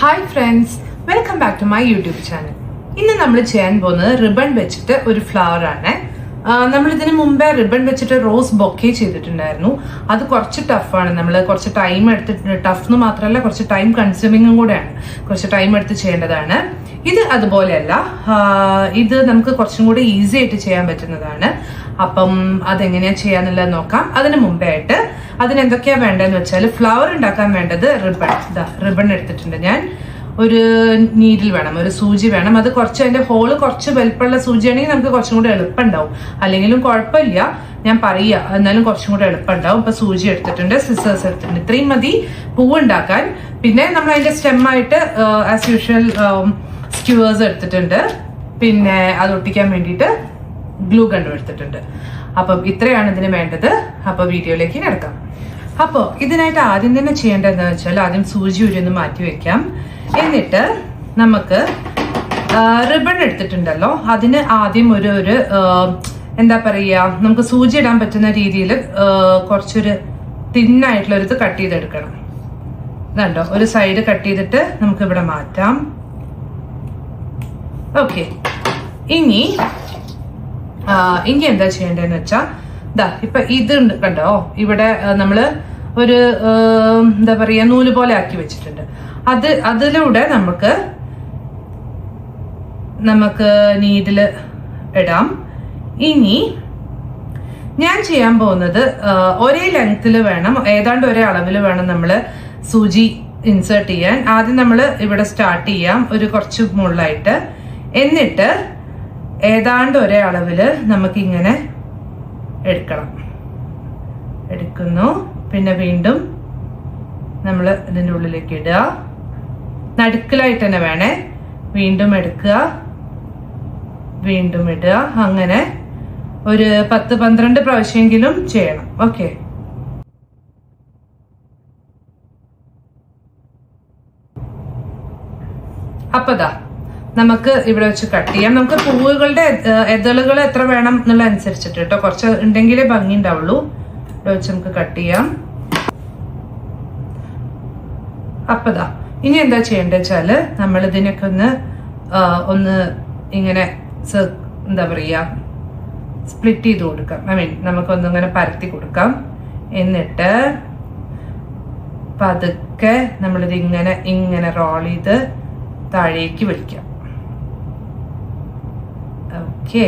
Hi friends, welcome back to my YouTube channel. ഇന്ന് നമ്മൾ ചെയ്യാൻ പോകുന്നത് റിബൺ വെച്ചിട്ട് ഒരു ഫ്ലവർ ആണ്. നമ്മൾ ഇതിന് മുമ്പേ റിബൺ വെച്ചിട്ട് റോസ് ബൊക്കെ ചെയ്തിട്ടുണ്ടായിരുന്നു. അത് കുറച്ച് ടഫാണ്. നമ്മൾ കുറച്ച് ടൈം എടുത്തിട്ടുണ്ട്. ടഫ് എന്ന് മാത്രമല്ല, കുറച്ച് ടൈം കൺസ്യൂമിങ്ങും കൂടെയാണ്. കുറച്ച് ടൈം എടുത്ത് ചെയ്യേണ്ടതാണ്. ഇത് അതുപോലെയല്ല, ഇത് നമുക്ക് കുറച്ചും കൂടി ഈസി ആയിട്ട് ചെയ്യാൻ പറ്റുന്നതാണ്. അപ്പം അതെങ്ങനെയാ ചെയ്യാന്നുള്ളത് നോക്കാം. അതിന് മുമ്പേ ആയിട്ട് അതിനെന്തൊക്കെയാ വേണ്ടതെന്ന് വെച്ചാൽ, ഫ്ലവർ ഉണ്ടാക്കാൻ വേണ്ടത് റിബൺ എടുത്തിട്ടുണ്ട് ഞാൻ. ഒരു നീഡിൽ വേണം, ഒരു സൂചി വേണം. അത് കുറച്ച് അതിന്റെ ഹോള് കുറച്ച് വലുപ്പമുള്ള സൂചിയാണെങ്കിൽ നമുക്ക് കുറച്ചും കൂടി എളുപ്പം ഉണ്ടാവും. അല്ലെങ്കിലും കുഴപ്പമില്ല, ഞാൻ പറയാ, എന്നാലും കുറച്ചും കൂടി എളുപ്പം ഉണ്ടാവും. ഇപ്പൊ സൂചി എടുത്തിട്ടുണ്ട്, സിസേഴ്സ് എടുത്തിട്ടുണ്ട്. ഇത്രയും മതി പൂവ് ഉണ്ടാക്കാൻ. പിന്നെ നമ്മൾ അതിന്റെ സ്റ്റെമ്മായിട്ട് ആസ് യൂഷ്വൽ സ്ക്യൂവേഴ്സ് എടുത്തിട്ടുണ്ട്. പിന്നെ അത് ഒട്ടിക്കാൻ വേണ്ടിയിട്ട് ഗ്ലൂ ഗണ്ണും എടുത്തിട്ടുണ്ട്. അപ്പം ഇത്രയാണ് ഇതിന് വേണ്ടത്. അപ്പൊ വീഡിയോയിലേക്ക് കിടക്കാം. അപ്പോൾ ഇതിനായിട്ട് ആദ്യം തന്നെ ചെയ്യേണ്ടതെന്ന് വെച്ചാൽ, ആദ്യം സൂചി ഉരുന്ന് മാറ്റി വെക്കാം. എന്നിട്ട് നമുക്ക് റിബൺ എടുത്തിട്ടുണ്ടല്ലോ, അതിന് ആദ്യം ഒരു എന്താ പറയുക, നമുക്ക് സൂചി ഇടാൻ പറ്റുന്ന രീതിയിൽ കുറച്ചൊരു തിന്നായിട്ടുള്ള ഒരു ഇത് കട്ട് ചെയ്തെടുക്കണം. ഇതുണ്ടോ, ഒരു സൈഡ് കട്ട് ചെയ്തിട്ട് നമുക്ക് ഇവിടെ മാറ്റാം. ഓക്കെ, ഇനി എന്താ ചെയ്യേണ്ടതെന്ന് വെച്ചാ, ഇപ്പൊ ഇത് കണ്ടോ, ഇവിടെ നമ്മള് ഒരു എന്താ പറയാ നൂല് പോലെ ആക്കി വെച്ചിട്ടുണ്ട്. അതിലൂടെ നമുക്ക് നീഡില് ഇടാം. ഇനി ഞാൻ ചെയ്യാൻ പോകുന്നത് ഒരേ ലെങ്ത്തിൽ വേണം, ഏതാണ്ട് ഒരേ അളവിൽ വേണം നമ്മൾ സൂചി ഇൻസേർട്ട് ചെയ്യാൻ. ആദ്യം നമ്മൾ ഇവിടെ സ്റ്റാർട്ട് ചെയ്യാം, ഒരു കുറച്ച് മുകളിലായിട്ട്. എന്നിട്ട് ഏതാണ്ട് ഒരേ അളവിൽ നമുക്കിങ്ങനെ എടുക്കുന്നു. പിന്നെ വീണ്ടും നമ്മൾ ഇതിൻ്റെ ഉള്ളിലേക്ക് ഇടുക. നടുക്കിലായിട്ട് തന്നെ വേണേ. വീണ്ടും എടുക്കുക, വീണ്ടും ഇടുക. അങ്ങനെ ഒരു 10-12 പ്രാവശ്യമെങ്കിലും ചെയ്യണം. ഓക്കെ, അപ്പതാ നമുക്ക് ഇവിടെ വെച്ച് കട്ട് ചെയ്യാം. നമുക്ക് പൂവുകളുടെ എതളുകൾ എത്ര വേണം എന്നുള്ള അനുസരിച്ചിട്ട് കേട്ടോ, കുറച്ച് ഉണ്ടെങ്കിലേ ഭംഗി ഉണ്ടാവുള്ളൂ. ഇവിടെ വെച്ച് നമുക്ക് കട്ട് ചെയ്യാം. അപ്പതാ ഇനി എന്താ ചെയ്യേണ്ടത് വെച്ചാല്, നമ്മൾ ഇതിനൊക്കെ ഒന്ന് ഇങ്ങനെ എന്താ പറയാ സ്പ്ലിറ്റ് ചെയ്ത് കൊടുക്കാം. നമുക്കൊന്നിങ്ങനെ പരത്തി കൊടുക്കാം. എന്നിട്ട് പതുക്കെ നമ്മളിത് ഇങ്ങനെ റോൾ ചെയ്ത് താഴേക്ക് വലിക്കാം. ഓക്കെ,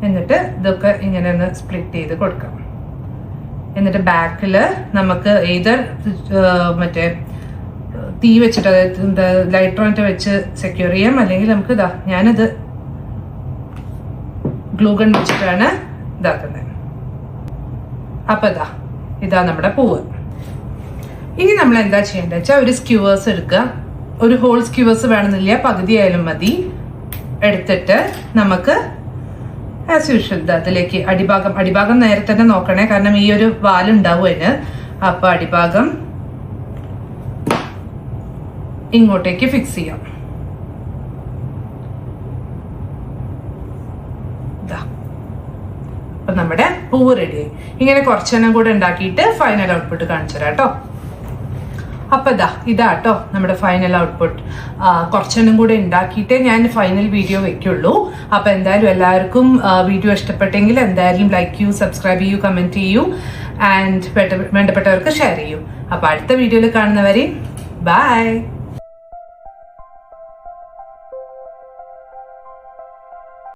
എന്നിട്ട് ഇതൊക്കെ ഇങ്ങനെ ഒന്ന് സ്പ്ലിറ്റ് ചെയ്ത് കൊടുക്കാം. എന്നിട്ട് ബാക്കില് നമുക്ക് മറ്റേ തീ വെച്ചിട്ട്, അതായത് ലൈറ്റർ വെച്ച് സെക്യൂർ ചെയ്യാം. അല്ലെങ്കിൽ നമുക്ക് ഞാനിത് ഗ്ലൂ ഗൺ വെച്ചിട്ടാണ് ഇതാക്കുന്നത്. അപ്പൊ ഇതാ നമ്മുടെ പൂവ്. ഇനി നമ്മൾ എന്താ ചെയ്യേണ്ടത് വെച്ചാൽ, ഒരു സ്ക്യൂവേഴ്സ് എടുക്കുക. ഒരു ഹോൾ സ്ക്യൂവേഴ്സ് വേണമെന്നില്ല, പകുതി ആയാലും മതി. എടുത്തിട്ട് നമുക്ക് ആസ് യൂഷ്വൽ അതിലേക്ക് അടിഭാഗം നേരെ തന്നെ നോക്കണേ, കാരണം ഈ ഒരു വാലുണ്ടാവും അതിന്. അപ്പൊ അടിഭാഗം ഇങ്ങോട്ടേക്ക് ഫിക്സ് ചെയ്യാം. അപ്പൊ നമ്മുടെ പൂവ് റെഡിയായി. ഇങ്ങനെ കുറച്ചെണ്ണം കൂടെ ഉണ്ടാക്കിയിട്ട് ഫൈനൽ ഔട്ട്പുട്ട് കാണിച്ചു തരാം കേട്ടോ. അപ്പൊ ഇതാട്ടോ നമ്മുടെ ഫൈനൽ ഔട്ട്പുട്ട്. കുറച്ചെണ്ണം കൂടെ ഉണ്ടാക്കിയിട്ട് ഞാൻ ഫൈനൽ വീഡിയോ വെക്കുള്ളൂ. അപ്പൊ എന്തായാലും എല്ലാവർക്കും വീഡിയോ ഇഷ്ടപ്പെട്ടെങ്കിൽ എന്തായാലും ലൈക്ക് ചെയ്യൂ, സബ്സ്ക്രൈബ് ചെയ്യൂ, കമന്റ് ചെയ്യൂ, ആൻഡ് വേണ്ടപ്പെട്ടവർക്ക് ഷെയർ ചെയ്യൂ. അപ്പൊ അടുത്ത വീഡിയോയിൽ കാണുന്നവരെ ബൈ.